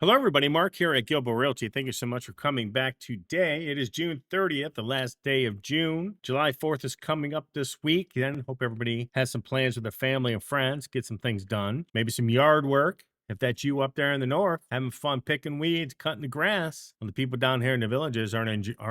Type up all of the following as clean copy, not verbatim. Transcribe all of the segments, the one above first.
Hello, everybody. Mark here at Gilbo Realty. Thank you so much for coming back today. It is June 30th, the last day of June. July 4th is coming up this week. And hope everybody has some plans with their family and friends, get some things done, maybe some yard work. If that's you up there in the north, having fun picking weeds, cutting the grass, and the people down here in the villages are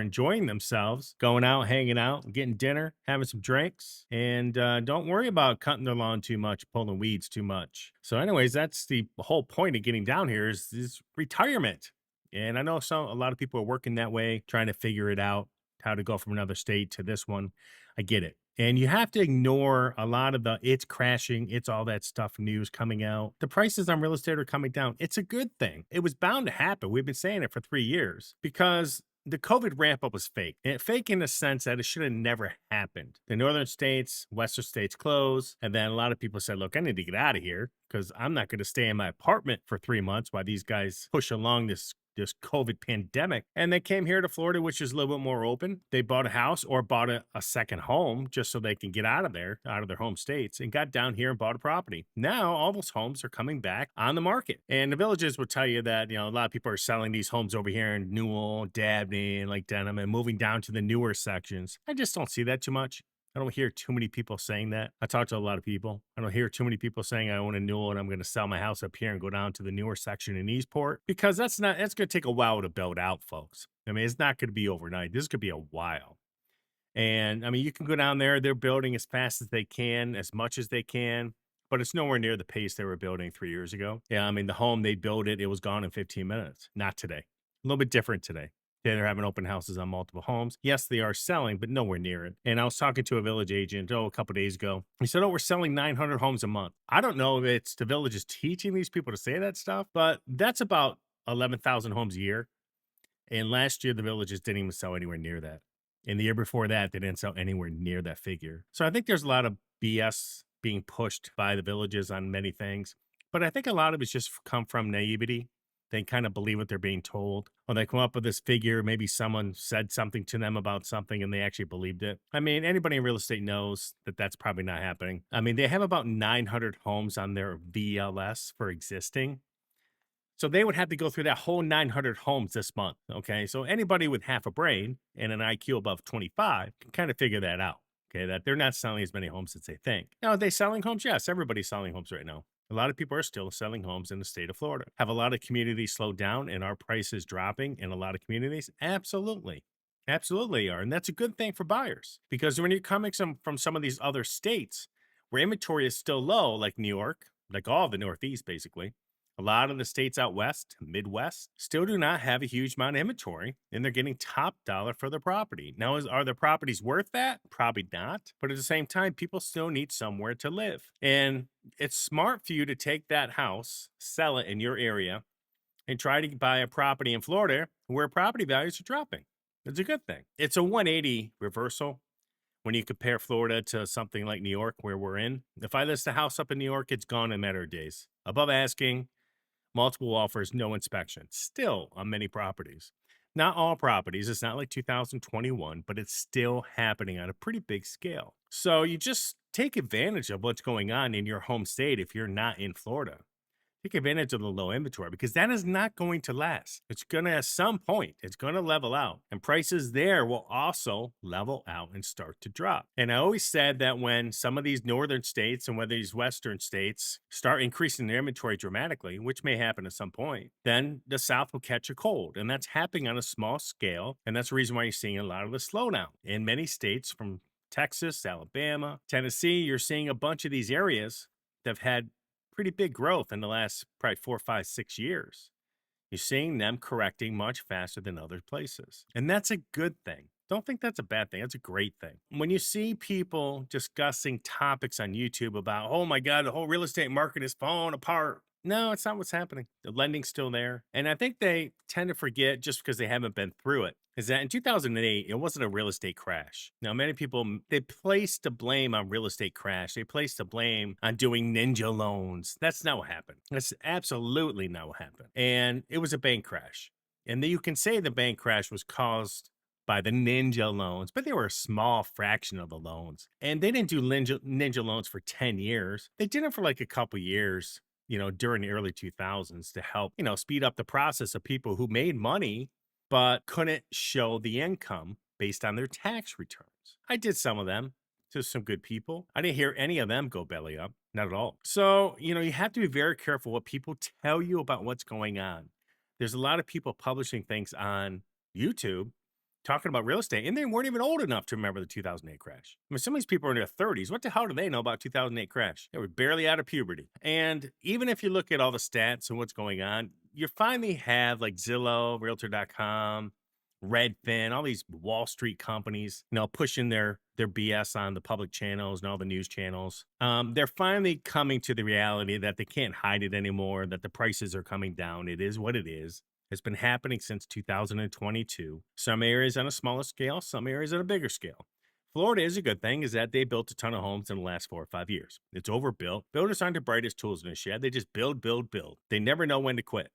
enjoying themselves, going out, hanging out, getting dinner, having some drinks, and don't worry about cutting their lawn too much, pulling weeds too much. So, anyways, that's the whole point of getting down here is retirement. And I know a lot of people are working that way, trying to figure it out, how to go from another state to this one. I get it. And you have to ignore a lot of the it's crashing, it's all that stuff news coming out. The prices on real estate are coming down. It's a good thing. It was bound to happen. We've been saying it for 3 years because the COVID ramp up was fake. And fake in the sense that it should have never happened. The northern states, western states closed. And then a lot of people said, look, I need to get out of here because I'm not going to stay in my apartment for 3 months while these guys push along this COVID pandemic. And they came here to Florida, which is a little bit more open. They bought a house or bought a second home just so they can get out of there, out of their home states, and got down here and bought a property. Now all those homes are coming back on the market. And the villages will tell you that, a lot of people are selling these homes over here in Newell, Dabney, and Lake Denham and moving down to the newer sections. I just don't see that too much. I don't hear too many people saying that. I talk to a lot of people. I don't hear too many people saying I own a Newell and I'm going to sell my house up here and go down to the newer section in Eastport because that's going to take a while to build out, folks. I mean, it's not going to be overnight. This could be a while. And I mean, you can go down there. They're building as fast as they can, as much as they can, but it's nowhere near the pace they were building 3 years ago. Yeah, I mean, the home they built it was gone in 15 minutes. Not today. A little bit different today. They're having open houses on multiple homes. Yes, they are selling, but nowhere near it. And I was talking to a village agent, a couple days ago. He said, we're selling 900 homes a month. I don't know if it's the villages teaching these people to say that stuff, but that's about 11,000 homes a year. And last year, the villages didn't even sell anywhere near that. And the year before that, they didn't sell anywhere near that figure. So I think there's a lot of BS being pushed by the villages on many things. But I think a lot of it's just come from naivety. They kind of believe what they're being told, or they come up with this figure. Maybe someone said something to them about something and they actually believed it. I mean, anybody in real estate knows that that's probably not happening. I mean, they have about 900 homes on their VLS for existing. So they would have to go through that whole 900 homes this month. Okay. So anybody with half a brain and an IQ above 25 can kind of figure that out. Okay. That they're not selling as many homes as they think. Now, are they selling homes? Yes. Everybody's selling homes right now. A lot of people are still selling homes in the state of Florida. Have a lot of communities slowed down and our prices dropping in a lot of communities? Absolutely. Absolutely are. And that's a good thing for buyers because when you're coming from some of these other states where inventory is still low, like New York, like all of the Northeast, basically, a lot of the states out west, Midwest, still do not have a huge amount of inventory, and they're getting top dollar for their property. Now, are their properties worth that? Probably not. But at the same time, people still need somewhere to live. And it's smart for you to take that house, sell it in your area, and try to buy a property in Florida where property values are dropping. It's a good thing. It's a 180 reversal when you compare Florida to something like New York, where we're in. If I list a house up in New York, it's gone in a matter of days. Above asking, multiple offers, no inspection. Still on many properties. Not all properties. It's not like 2021, but it's still happening on a pretty big scale. So you just take advantage of what's going on in your home state if you're not in Florida. Take advantage of the low inventory because that is not going to last. It's going to, at some point, it's going to level out. And prices there will also level out and start to drop. And I always said that when some of these northern states and whether these western states start increasing their inventory dramatically, which may happen at some point, then the South will catch a cold. And that's happening on a small scale. And that's the reason why you're seeing a lot of the slowdown. In many states from Texas, Alabama, Tennessee, you're seeing a bunch of these areas that have had pretty big growth in the last probably 4, 5, 6 years. You're seeing them correcting much faster than other places. And that's a good thing. Don't think that's a bad thing. That's a great thing. When you see people discussing topics on YouTube about, oh my God, the whole real estate market is falling apart. No, it's not what's happening. The lending's still there. And I think they tend to forget just because they haven't been through it is that in 2008, it wasn't a real estate crash. Now, many people, they place the blame on real estate crash. They place the blame on doing ninja loans. That's not what happened. That's absolutely not what happened. And it was a bank crash. And then you can say the bank crash was caused by the ninja loans, but they were a small fraction of the loans. And they didn't do ninja loans for 10 years. They did it for like a couple years. during the early 2000s to help, speed up the process of people who made money but couldn't show the income based on their tax returns. I did some of them to some good people. I didn't hear any of them go belly up, not at all. So, you have to be very careful what people tell you about what's going on. There's a lot of people publishing things on YouTube talking about real estate, and they weren't even old enough to remember the 2008 crash. I mean, some of these people are in their 30s. What the hell do they know about 2008 crash? They were barely out of puberty. And even if you look at all the stats and what's going on, you finally have like Zillow, Realtor.com, Redfin, all these Wall Street companies, pushing their BS on the public channels and all the news channels. They're finally coming to the reality that they can't hide it anymore, that the prices are coming down. It is what it is. It's been happening since 2022. Some areas on a smaller scale, some areas on a bigger scale. Florida is a good thing, is that they built a ton of homes in the last 4 or 5 years. It's overbuilt. Builders aren't the brightest tools in the shed. They just build, build, build. They never know when to quit.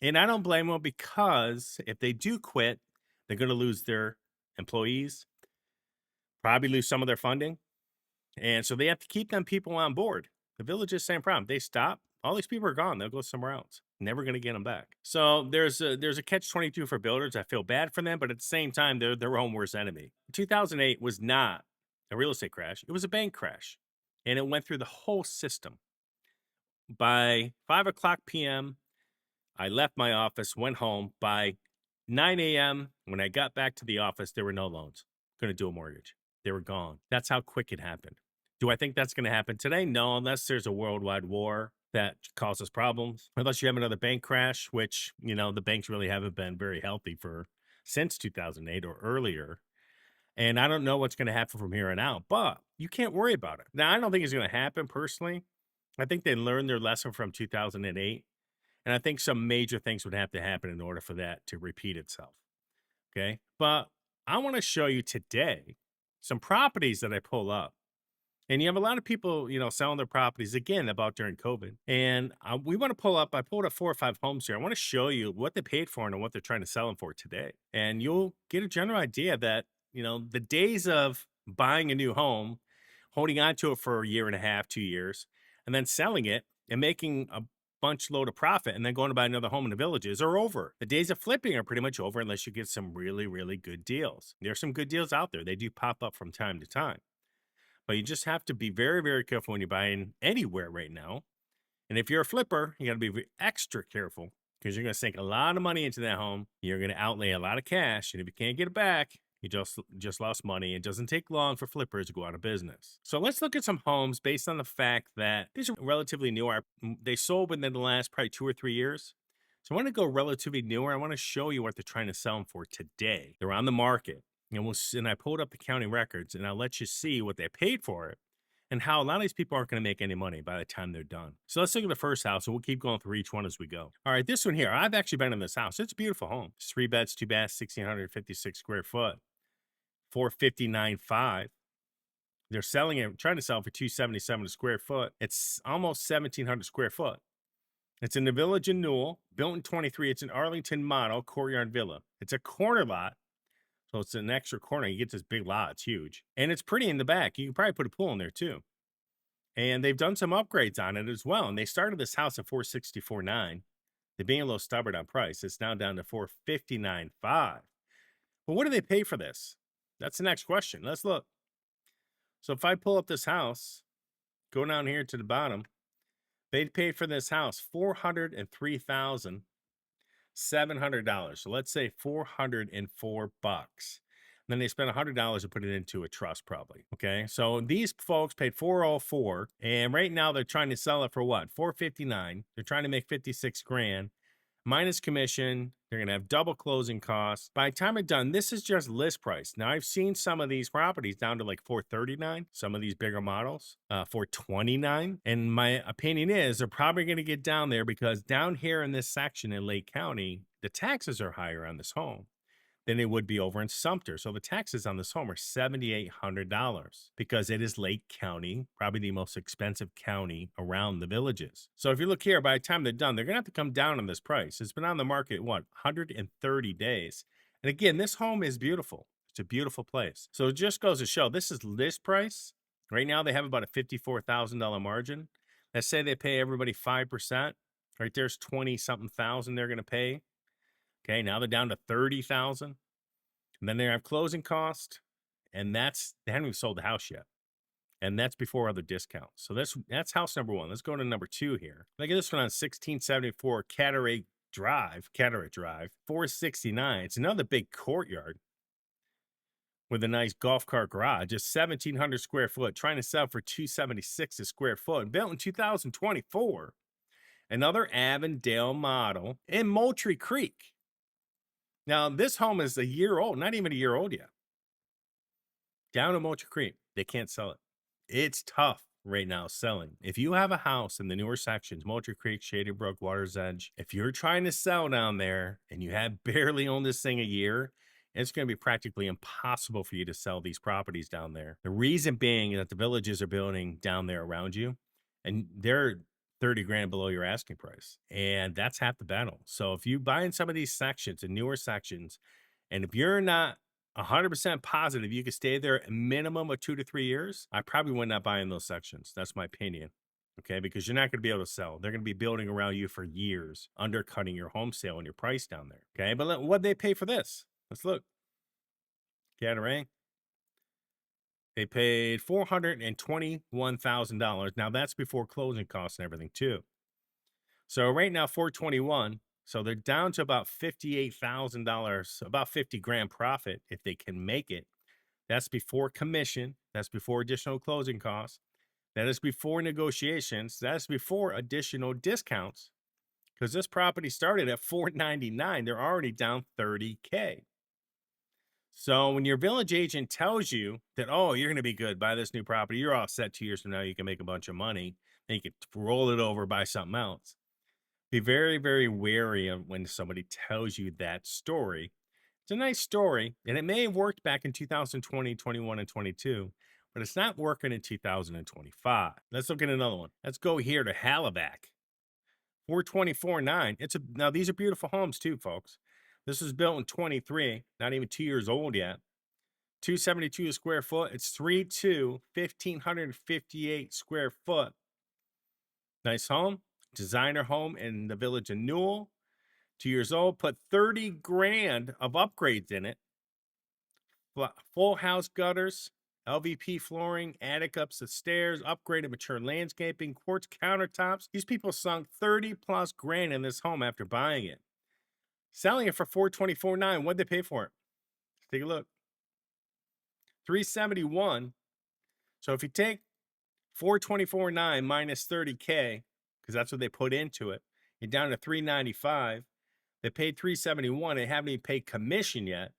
And I don't blame them, because if they do quit, they're going to lose their employees, probably lose some of their funding. And so they have to keep them people on board. The Village is the same problem. They stop, all these people are gone. They'll go somewhere else. Never going to get them back. So there's a catch-22 for builders. I feel bad for them, but at the same time, they're their own worst enemy. 2008 was not a real estate crash. It was a bank crash, and it went through the whole system. By 5 o'clock p.m., I left my office, went home. By 9 a.m., when I got back to the office, there were no loans. Going to do a mortgage. They were gone. That's how quick it happened. Do I think that's going to happen today? No, unless there's a worldwide war that causes problems. Unless you have another bank crash, which, the banks really haven't been very healthy since 2008 or earlier. And I don't know what's going to happen from here on out, but you can't worry about it. Now, I don't think it's going to happen personally. I think they learned their lesson from 2008. And I think some major things would have to happen in order for that to repeat itself. Okay. But I want to show you today some properties that I pull up. And you have a lot of people, selling their properties, again, about during COVID. And I pulled up 4 or 5 homes here. I want to show you what they paid for and what they're trying to sell them for today. And you'll get a general idea that, the days of buying a new home, holding on to it for a year and a half, 2 years, and then selling it and making a bunch load of profit and then going to buy another home in the Villages are over. The days of flipping are pretty much over unless you get some really, really good deals. There's some good deals out there. They do pop up from time to time. But you just have to be very, very careful when you're buying anywhere right now. And if you're a flipper, you got to be extra careful, because you're going to sink a lot of money into that home. You're going to outlay a lot of cash. And if you can't get it back, you just lost money. It doesn't take long for flippers to go out of business. So let's look at some homes based on the fact that these are relatively new. They sold within the last probably 2 or 3 years. So I want to go relatively newer. I want to show you what they're trying to sell them for today. They're on the market. And I pulled up the county records, and I'll let you see what they paid for it and how a lot of these people aren't going to make any money by the time they're done. So let's look at the first house, and we'll keep going through each one as we go. All right, this one here, I've actually been in this house. It's a beautiful home. It's 3 beds, 2 baths, 1,656 square foot, 459.5. They're selling it, trying to sell it for $277 a square foot. It's almost 1,700 square foot. It's in the Village in Newell, built in 23. It's an Arlington model courtyard villa. It's a corner lot. So it's an extra corner. You get this big lot. It's huge. And it's pretty in the back. You can probably put a pool in there too. And they've done some upgrades on it as well. And they started this house at $464.9. They're being a little stubborn on price. It's now down to $459.5. Well, what do they pay for this? That's the next question. Let's look. So if I pull up this house, go down here to the bottom, they paid for this house $403,700. So let's say $404. Then they spent $100 to put it into a trust, probably. Okay, so these folks paid $404, and right now they're trying to sell it for what? $459. They're trying to make 56 grand minus commission. They're gonna have double closing costs. By the time it's done, this is just list price. Now I've seen some of these properties down to like $439. Some of these bigger models, $429. And my opinion is they're probably gonna get down there because down here in this section in Lake County, the taxes are higher on this home than it would be over in Sumter. So the taxes on this home are $7,800 because it is Lake County, probably the most expensive county around the Villages. So if you look here, by the time they're done, they're going to have to come down on this price. It's been on the market, 130 days. And again, this home is beautiful. It's a beautiful place. So it just goes to show this is list price. Right now, they have about a $54,000 margin. Let's say they pay everybody 5%. Right there's 20 something thousand they're going to pay. Okay, now they're down to 30,000. And then they have closing cost, and they haven't even sold the house yet. And that's before other discounts. So that's house number one. Let's go to number two here. Look at this one on 1674 Cataract Drive, 469. It's another big courtyard with a nice golf cart garage, just 1,700 square foot, trying to sell for 276 a square foot, built in 2024. Another Avondale model in Moultrie Creek. Now, this home is a year old, not even a year old yet. Down in Moultrie Creek, they can't sell it. It's tough right now selling. If you have a house in the newer sections, Moultrie Creek, Shady Brook, Water's Edge, if you're trying to sell down there and you have barely owned this thing a year, it's going to be practically impossible for you to sell these properties down there. The reason being that the villages are building down there around you, and they're 30 grand below your asking price. And that's half the battle. So if you buy in some of these sections and newer sections, and if you're not 100% positive you could stay there a minimum of 2 to 3 years, I probably would not buy in those sections. That's my opinion. Okay, because you're not going to be able to sell. They're going to be building around you for years, undercutting your home sale and your price down there. Okay, but what'd they pay for this? Let's look. Gatorade. They paid $421,000. Now that's before closing costs and everything too. So right now, $421,000. So they're down to about $58,000, about 50 grand profit if they can make it. That's before commission. That's before additional closing costs. That is before negotiations. That's before additional discounts. Because this property started at $499,000. They're already down $30K. So when your village agent tells you that, oh, you're going to be good, buy this new property, you're all set 2 years from now, you can make a bunch of money, then you can roll it over, buy something else. Be very, very wary of when somebody tells you that story. It's a nice story, and it may have worked back in 2020, 21, and 22, but it's not working in 2025. Let's look at another one. Let's go here to Halivax. 424.9. Now these are beautiful homes too, folks. This was built in 23, not even 2 years old yet. 272 a square foot. It's 3.2, 1,558 square foot. Nice home. Designer home in the village of Newell. 2 years old. Put 30 grand of upgrades in it. Full house gutters, LVP flooring, attic ups the stairs, upgraded mature landscaping, quartz countertops. These people sunk 30 plus grand in this home after buying it. Selling it for $424,900. What'd they pay for it? Let's take a look. $371,000. So if you take $424,900 minus $30K, because that's what they put into it, you're down to $395,000. They paid $371,000. They haven't even paid commission yet.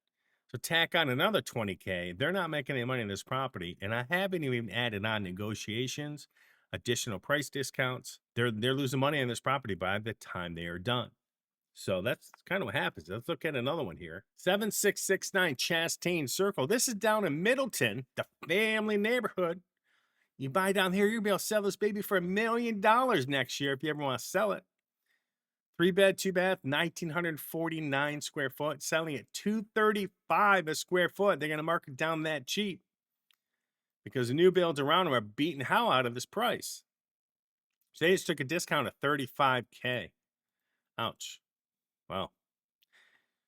So tack on another $20K. They're not making any money on this property. And I haven't even added on negotiations, additional price discounts. They're losing money on this property by the time they are done. So that's kind of what happens. Let's look at another one here. 7669 Chastain Circle. This is down in Middleton, the family neighborhood. You buy down here, you'll be able to sell this baby for $1 million next year if you ever want to sell it. 3-bed, 2-bath, 1,949 square foot, selling at $235 a square foot. They're going to mark it down that cheap because the new builds around them are beating hell out of this price. So they just took a discount of $35K. Ouch. Wow.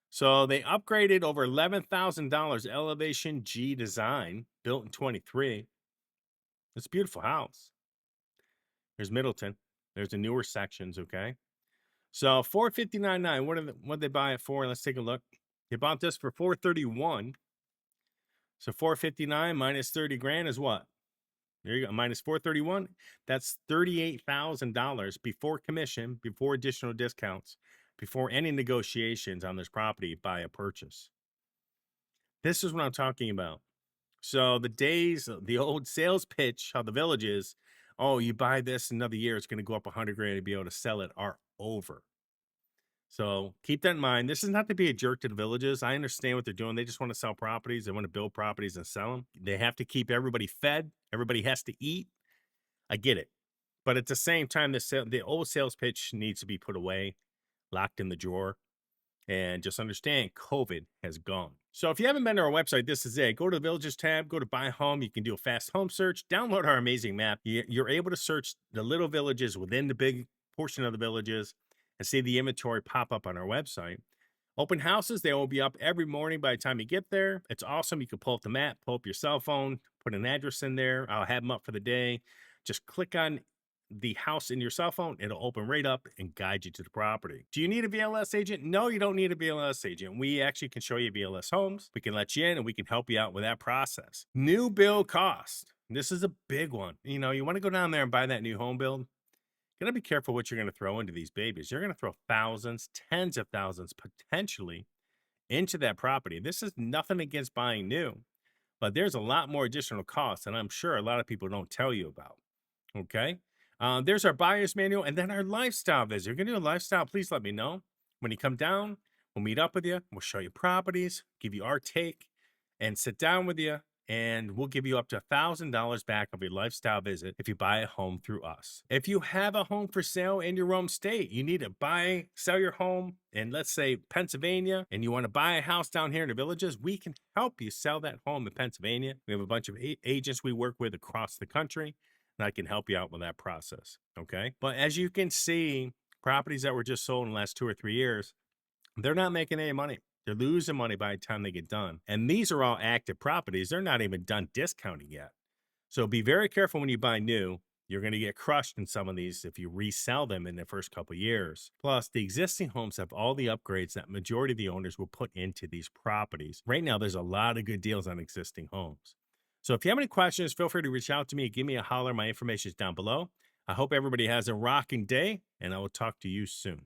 So they upgraded over $11,000 Elevation G design, built in 23. It's a beautiful house. There's Middleton. There's the newer sections, okay? So $459,900. What did they buy it for? Let's take a look. They bought this for $431,000. So $459,000 minus 30 grand is what? There you go. Minus $431,000. That's $38,000 before commission, before additional discounts, before any negotiations on this property by a purchase. This is what I'm talking about. So the old sales pitch, how the village is, oh, you buy this another year, it's going to go up 100 grand to be able to sell it, are over. So keep that in mind. This is not to be a jerk to the villages. I understand what they're doing. They just want to sell properties. They want to build properties and sell them. They have to keep everybody fed. Everybody has to eat. I get it. But at the same time, the old sales pitch needs to be put away, locked in the drawer. And just understand COVID has gone. So if you haven't been to our website, this is it. Go to the Villages tab, go to Buy Home. You can do a fast home search, download our amazing map. You're able to search the little villages within the big portion of the villages and see the inventory pop up on our website. Open houses, they will be up every morning by the time you get there. It's awesome. You can pull up the map, pull up your cell phone, put an address in there. I'll have them up for the day. Just click on the house in your cell phone. It'll open right up and guide you to the property. Do you need a VLS agent? No, you don't need a VLS agent. We actually can show you VLS homes. We can let you in and we can help you out with that process. New build cost. This is a big one. You know, you want to go down there and buy that new home build. Got to be careful what you're going to throw into these babies. You're going to throw thousands, tens of thousands potentially into that property. This is nothing against buying new, but there's a lot more additional costs, and I'm sure a lot of people don't tell you about. Okay. There's our buyer's manual and then our lifestyle visit. You're going to do a lifestyle, please let me know. When you come down, we'll meet up with you. We'll show you properties, give you our take, and sit down with you. And we'll give you up to $1,000 back of your lifestyle visit if you buy a home through us. If you have a home for sale in your home state, you need to sell your home in, let's say, Pennsylvania, and you want to buy a house down here in the villages, we can help you sell that home in Pennsylvania. We have a bunch of agents we work with across the country, and I can help you out with that process, okay? But as you can see, properties that were just sold in the last 2 or 3 years, they're not making any money. They're losing money by the time they get done. And these are all active properties. They're not even done discounting yet. So be very careful when you buy new. You're going to get crushed in some of these if you resell them in the first couple of years. Plus, the existing homes have all the upgrades that majority of the owners will put into these properties. Right now, there's a lot of good deals on existing homes. So if you have any questions, feel free to reach out to me. Give me a holler. My information is down below. I hope everybody has a rocking day, and I will talk to you soon.